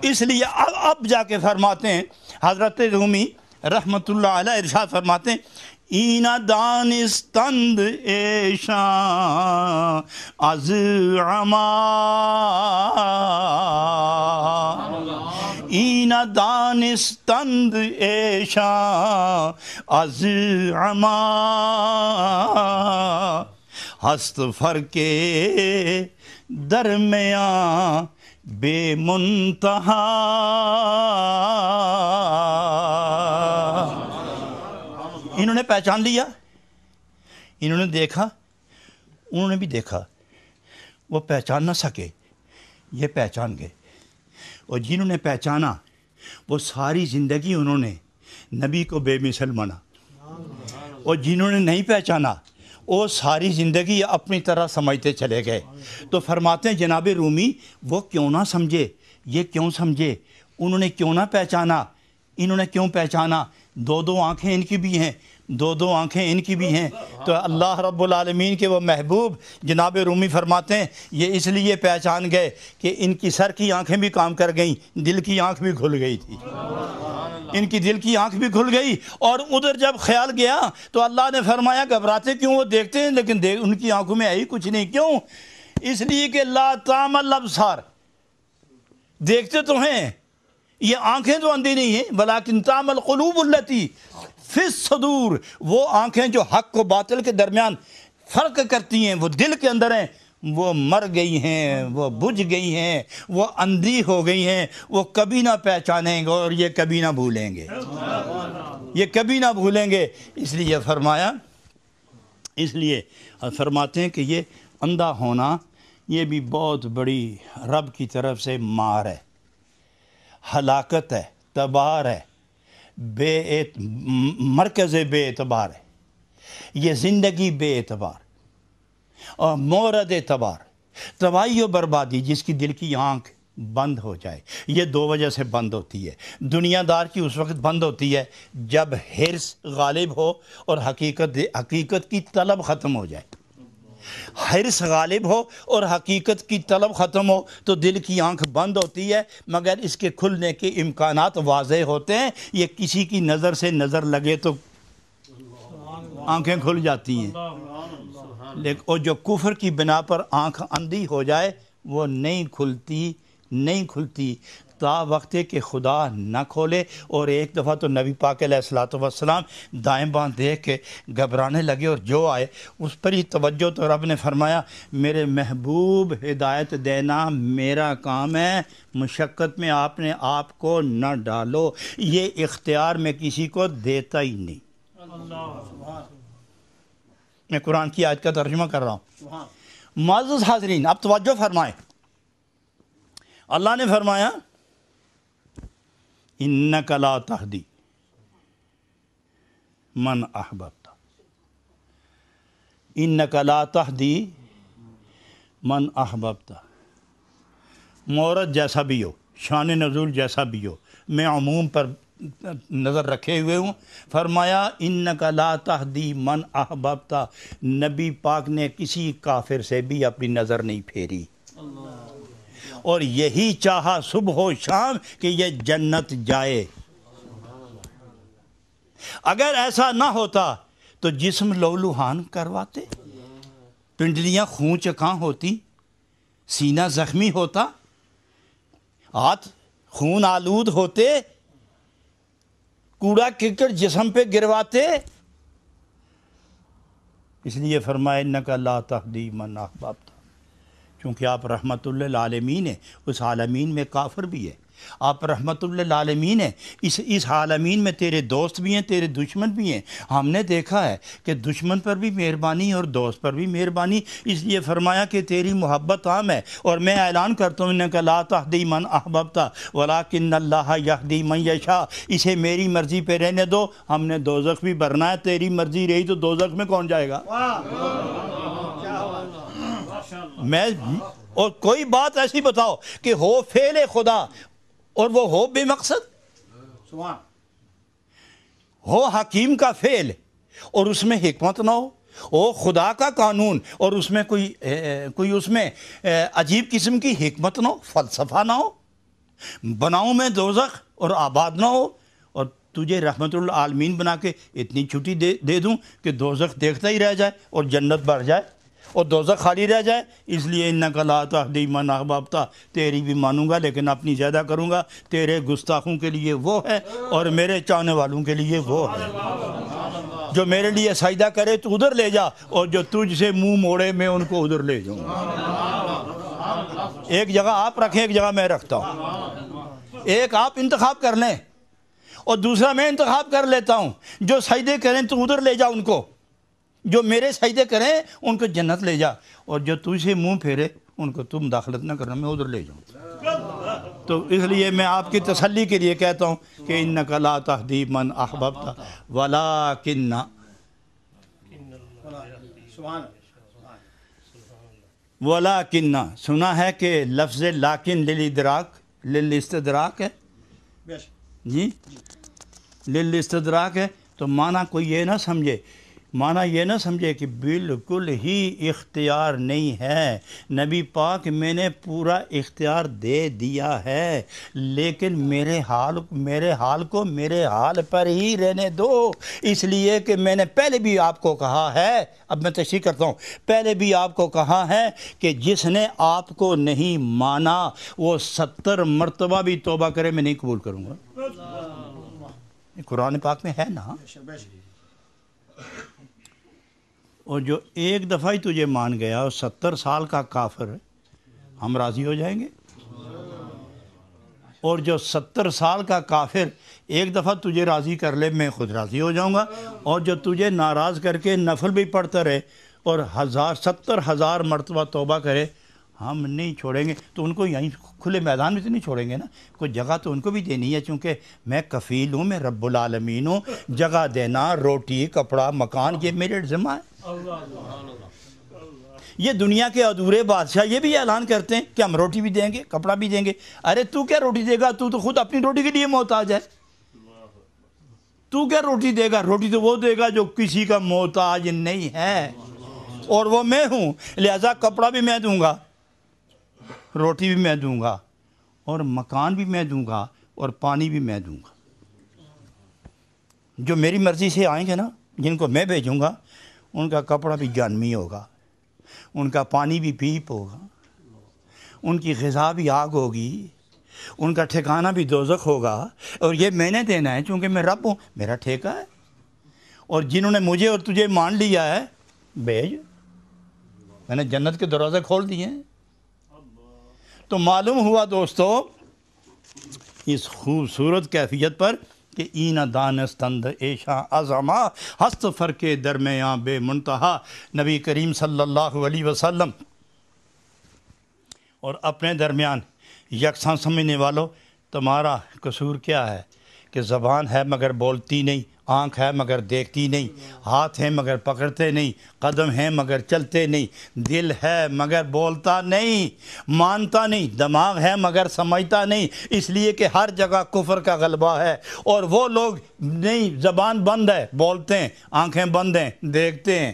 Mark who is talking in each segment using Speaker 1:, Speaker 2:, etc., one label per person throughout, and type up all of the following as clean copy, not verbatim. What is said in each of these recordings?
Speaker 1: اس لیے اب جا کے فرماتے ہیں حضرت رومی رحمت اللہ علیہ ارشاد فرماتے ہیں اینا دانستند ایشان از عما اینا دانستند ایشان از عما ہست فرق درمیان بے منتہا انہوں نے پہچان لیا، انہوں نے دیکھا، انہوں نے بھی دیکھا، وہ پہچان نہ سکے، یہ پہچان گئے، اور جنہوں نے پہچانا وہ ساری زندگی انہوں نے نبی کو بے مثل مانا، اور جنہوں نے نہیں پہچانا وہ ساری زندگی اپنی طرح سمجھتے چلے گئے۔ تو فرماتے ہیں جناب رومی وہ کیوں نہ سمجھے، یہ کیوں سمجھے، انہوں نے کیوں نہ پہچانا، انہوں نے کیوں پہچانا، دو آنکھیں ان کی بھی ہیں، دو آنکھیں ان کی بھی ہیں، تو اللہ رب العالمین کے وہ محبوب جناب رومی فرماتے ہیں یہ اس لیے پہچان گئے کہ ان کی سر کی آنکھیں بھی کام کر گئیں، دل کی آنکھ بھی کھل گئی تھی، ان کی دل کی آنکھ بھی کھل گئی، اور ادھر جب خیال گیا تو اللہ نے فرمایا گھبراتے کیوں، وہ دیکھتے ہیں لیکن ان کی آنکھوں میں ہے ہی کچھ نہیں، کیوں؟ اس لیے کہ لا تعمل الابصار، دیکھتے تو ہیں، یہ آنکھیں تو اندھی نہیں ہیں، ولیکن تعمل القلوب التی فی الصدور، وہ آنکھیں جو حق و باطل کے درمیان فرق کرتی ہیں، وہ دل کے اندر ہیں، وہ مر گئی ہیں، وہ بجھ گئی ہیں، وہ اندھی ہو گئی ہیں، وہ کبھی نہ پہچانیں گے اور یہ کبھی نہ بھولیں گے، یہ کبھی نہ بھولیں گے۔ اس لیے فرمایا، اس لیے فرماتے ہیں کہ یہ اندھا ہونا یہ بھی بہت بڑی رب کی طرف سے مار ہے، ہلاکت ہے، تبار ہے، مرکز بے اعتبار ہے، یہ زندگی بے اعتبار اور مورد اعتبار، تباہی و بربادی جس کی دل کی آنکھ بند ہو جائے، یہ دو وجہ سے بند ہوتی ہے۔ دنیا دار کی اس وقت بند ہوتی ہے جب حرص غالب ہو اور حقیقت کی طلب ختم ہو جائے، حرص غالب ہو اور حقیقت کی طلب ختم ہو تو دل کی آنکھ بند ہوتی ہے، مگر اس کے کھلنے کے امکانات واضح ہوتے ہیں، یہ کسی کی نظر سے نظر لگے تو آنکھیں کھل جاتی ہیں، اور جو کفر کی بنا پر آنکھ اندھی ہو جائے وہ نہیں کھلتی تا وقت کہ خدا نہ کھولے۔ اور ایک دفعہ تو نبی پاک علیہ الصلوۃ والسلام دائیں بائیں دیکھ کے گھبرانے لگے، اور جو آئے اس پر ہی توجہ، تو رب نے فرمایا میرے محبوب ہدایت دینا میرا کام ہے، مشقت میں آپ نے آپ کو نہ ڈالو، یہ اختیار میں کسی کو دیتا ہی نہیں۔ میں قرآن کی آیت کا ترجمہ کر رہا ہوں۔ معزز حاضرین اب توجہ فرمائیں، اللہ نے فرمایا انک لا تہدی من احببت، انک لا تہدی من احببت، مورد جیسا بھی ہو، شان نزول جیسا بھی ہو، میں عموم پر نظر رکھے ہوئے ہوں۔ فرمایا انک لا تہدی من احببت، نبی پاک نے کسی کافر سے بھی اپنی نظر نہیں پھیری، اور یہی چاہا صبح و شام کہ یہ جنت جائے۔ اگر ایسا نہ ہوتا تو جسم لہولہان کرواتے، پنڈلیاں خون چکاں ہوتی، سینہ زخمی ہوتا، ہاتھ خون آلود ہوتے، کوڑا کرکٹ جسم پہ گرواتے۔ اس لیے فرمایا انک لا تہدی من احببت، چونکہ آپ رحمت للعالمین ہیں، اس عالمین میں کافر بھی ہے، آپ رحمت للعالمین ہیں، اس عالمین میں تیرے دوست بھی ہیں، تیرے دشمن بھی ہیں۔ ہم نے دیکھا ہے کہ دشمن پر بھی مہربانی اور دوست پر بھی مہربانی، اس لیے فرمایا کہ تیری محبت عام ہے، اور میں اعلان کرتا ہوں انک لا تہدی من احببت ولکن اللہ یہدی من یشاء، اسے میری مرضی پہ رہنے دو، ہم نے دوزخ بھی بھرنا ہے، تیری مرضی رہی تو دوزخ میں کون جائے گا؟ اور کوئی بات ایسی بتاؤ کہ ہو فعل خدا اور وہ ہو بے مقصد، ہو حکیم کا فعل اور اس میں حکمت نہ ہو خدا کا قانون اور اس میں کوئی اس میں عجیب قسم کی حکمت نہ ہو، فلسفہ نہ ہو، بناؤں میں دوزخ اور آباد نہ ہو، اور تجھے رحمت للعالمین بنا کے اتنی چھٹی دے دوں کہ دوزخ دیکھتا ہی رہ جائے اور جنت بھر جائے اور دوزخ خالی رہ جائے۔ اس لیے انک لا تہدی من احببت، تیری بھی مانوں گا لیکن اپنی زیادہ کروں گا۔ تیرے گستاخوں کے لیے وہ ہے اور میرے چاہنے والوں کے لیے وہ ہے۔ جو میرے لیے سجدہ کرے تو ادھر لے جا، اور جو تجھ سے منہ موڑے میں ان کو ادھر لے جاؤں گا۔ ایک جگہ آپ رکھیں، ایک جگہ میں رکھتا ہوں۔ ایک آپ انتخاب کر لیں اور دوسرا میں انتخاب کر لیتا ہوں۔ جو سجدے کریں تو ادھر لے جا ان کو، جو میرے سجدے کریں ان کو جنت لے جا، اور جو تجھ سے منہ پھیرے ان کو تم داخلت نہ کرنا، میں ادھر لے جاؤں۔ تو اس لیے میں آپ کی تسلی کے لیے کہتا ہوں کہ انک لا تہدی من احببت ولکن، ولیکن سنا ہے کہ لفظ لیکن للادراک، للاستدراک ہے جی، للاستدراک ہے، تو معنی کوئی یہ نہ سمجھے، معنی یہ نہ سمجھے کہ بالکل ہی اختیار نہیں ہے۔ نبی پاک میں نے پورا اختیار دے دیا ہے، لیکن میرے حال کو میرے حال پر ہی رہنے دو، اس لیے کہ میں نے پہلے بھی آپ کو کہا ہے، اب میں تشریح کرتا ہوں، پہلے بھی آپ کو کہا ہے کہ جس نے آپ کو نہیں مانا وہ 70 مرتبہ بھی توبہ کرے میں نہیں قبول کروں گا۔ قرآن پاک میں ہے نا۔ اور جو ایک دفعہ ہی تجھے مان گیا اور 70 سال کا کافر، ہم راضی ہو جائیں گے؟ اور جو 70 سال کا کافر ایک دفعہ تجھے راضی کر لے، میں خود راضی ہو جاؤں گا۔ اور جو تجھے ناراض کر کے نفل بھی پڑھتا رہے اور 70,000 مرتبہ توبہ کرے، ہم نہیں چھوڑیں گے۔ تو ان کو یہیں کھلے میدان میں تو نہیں چھوڑیں گے نا، کوئی جگہ تو ان کو بھی دینی ہے، چونکہ میں کفیل ہوں، میں رب العالمین ہوں۔ جگہ دینا، روٹی، کپڑا، مکان، یہ میرے ذمہ ہے۔ یہ دنیا کے ادھورے بادشاہ یہ بھی اعلان کرتے ہیں کہ ہم روٹی بھی دیں گے، کپڑا بھی دیں گے۔ ارے تو کیا روٹی دے گا؟ تو خود اپنی روٹی کے لیے محتاج ہے۔ تو کیا روٹی دے گا؟ روٹی تو وہ دے گا جو کسی کا محتاج نہیں ہے، اور وہ میں ہوں، لہذا کپڑا بھی میں دوں گا، روٹی بھی میں دوں گا، اور مکان بھی میں دوں گا، اور پانی بھی میں دوں گا۔ جو میری مرضی سے آئیں گے نا، جن کو میں بھیجوں گا، ان کا کپڑا بھی جہنمی ہوگا، ان کا پانی بھی پیپ ہوگا، ان کی غذا بھی آگ ہوگی، ان کا ٹھکانہ بھی دوزخ ہوگا، اور یہ میں نے دینا ہے چونکہ میں رب ہوں، میرا ٹھیکہ ہے۔ اور جنہوں نے مجھے اور تجھے مان لیا ہے، بھیج، میں نے جنت کے دروازے کھول دیے ہیں۔ تو معلوم ہوا دوستو اس خوبصورت کیفیت پر کہ این دانستند ایشاں عظما ہست فرق درمیاں بے منتہا، نبی کریم صلی اللہ علیہ وسلم اور اپنے درمیان یکساں سمجھنے والوں، تمہارا قصور کیا ہے کہ زبان ہے مگر بولتی نہیں، آنکھ ہے مگر دیکھتی نہیں، ہاتھ ہیں مگر پکڑتے نہیں، قدم ہیں مگر چلتے نہیں، دل ہے مگر بولتا نہیں، مانتا نہیں، دماغ ہے مگر سمجھتا نہیں، اس لیے کہ ہر جگہ کفر کا غلبہ ہے۔ اور وہ لوگ نہیں، زبان بند ہے، بولتے ہیں، آنکھیں بند ہیں، دیکھتے ہیں،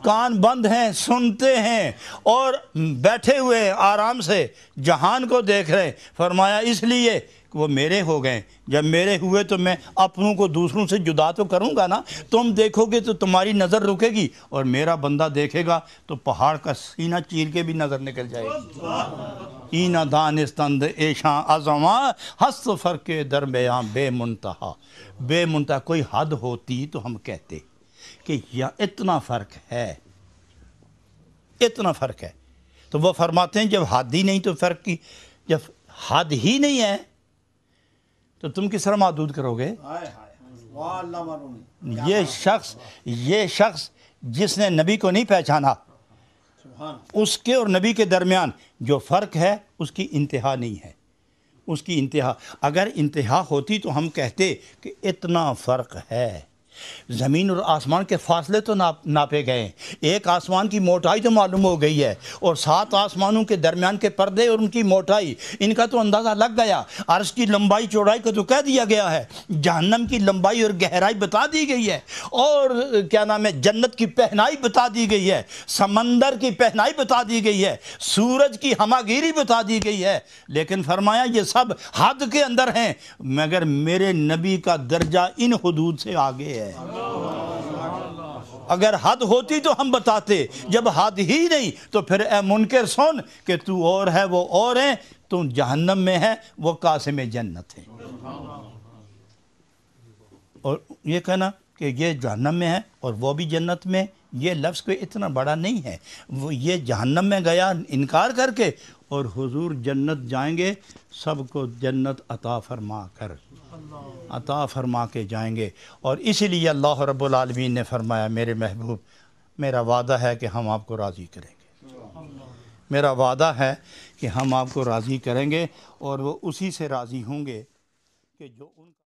Speaker 1: کان بند ہیں، سنتے ہیں، اور بیٹھے ہوئے آرام سے جہان کو دیکھ رہے۔ فرمایا اس لیے کہ وہ میرے ہو گئے، جب میرے ہوئے تو میں اپنوں کو دوسروں سے جدا تو کروں گا نا۔ تم دیکھو گے تو تمہاری نظر رکے گی، اور میرا بندہ دیکھے گا تو پہاڑ کا سینہ چیر کے بھی نظر نکل جائے گی۔ این دانستند ایشاں عظما ہست فرق درمیاں بے منتہا، بے منتہا، کوئی حد ہوتی تو ہم کہتے کہ اتنا فرق ہے، اتنا فرق ہے۔ تو وہ فرماتے ہیں جب حد ہی نہیں تو فرق کی، جب حد ہی نہیں ہے تو تم کس طرح محدود کرو گے؟ یہ شخص جس نے نبی کو نہیں پہچانا، اس کے اور نبی کے درمیان جو فرق ہے اس کی انتہا نہیں ہے، اس کی انتہا، اگر انتہا ہوتی تو ہم کہتے کہ اتنا فرق ہے، زمین اور آسمان کے فاصلے تو ناپے گئے ہیں، ایک آسمان کی موٹائی تو معلوم ہو گئی ہے، اور 7 آسمانوں کے درمیان کے پردے اور ان کی موٹائی، ان کا تو اندازہ لگ گیا۔ عرش کی لمبائی چوڑائی کو تو کہہ دیا گیا ہے، جہنم کی لمبائی اور گہرائی بتا دی گئی ہے، اور کیا نام ہے، جنت کی پہنائی بتا دی گئی ہے، سمندر کی پہنائی بتا دی گئی ہے، سورج کی ہماگیری بتا دی گئی ہے، لیکن فرمایا یہ سب حد کے اندر ہیں، مگر میرے نبی کا درجہ ان حدود سے آگے ہے۔ اگر حد ہوتی تو ہم بتاتے، جب حد ہی نہیں تو پھر اے منکر سن کہ تو اور ہے وہ اور ہیں، تو جہنم میں ہے وہ قاسم جنت ہے۔ اور یہ کہنا کہ یہ جہنم میں ہے اور وہ بھی جنت میں، یہ لفظ کوئی اتنا بڑا نہیں ہے، وہ یہ جہنم میں گیا انکار کر کے، اور حضور جنت جائیں گے، سب کو جنت عطا فرما کے جائیں گے۔ اور اسی لیے اللہ رب العالمین نے فرمایا میرے محبوب، میرا وعدہ ہے کہ ہم آپ کو راضی کریں گے، میرا وعدہ ہے کہ ہم آپ کو راضی کریں گے، اور وہ اسی سے راضی ہوں گے کہ جو ان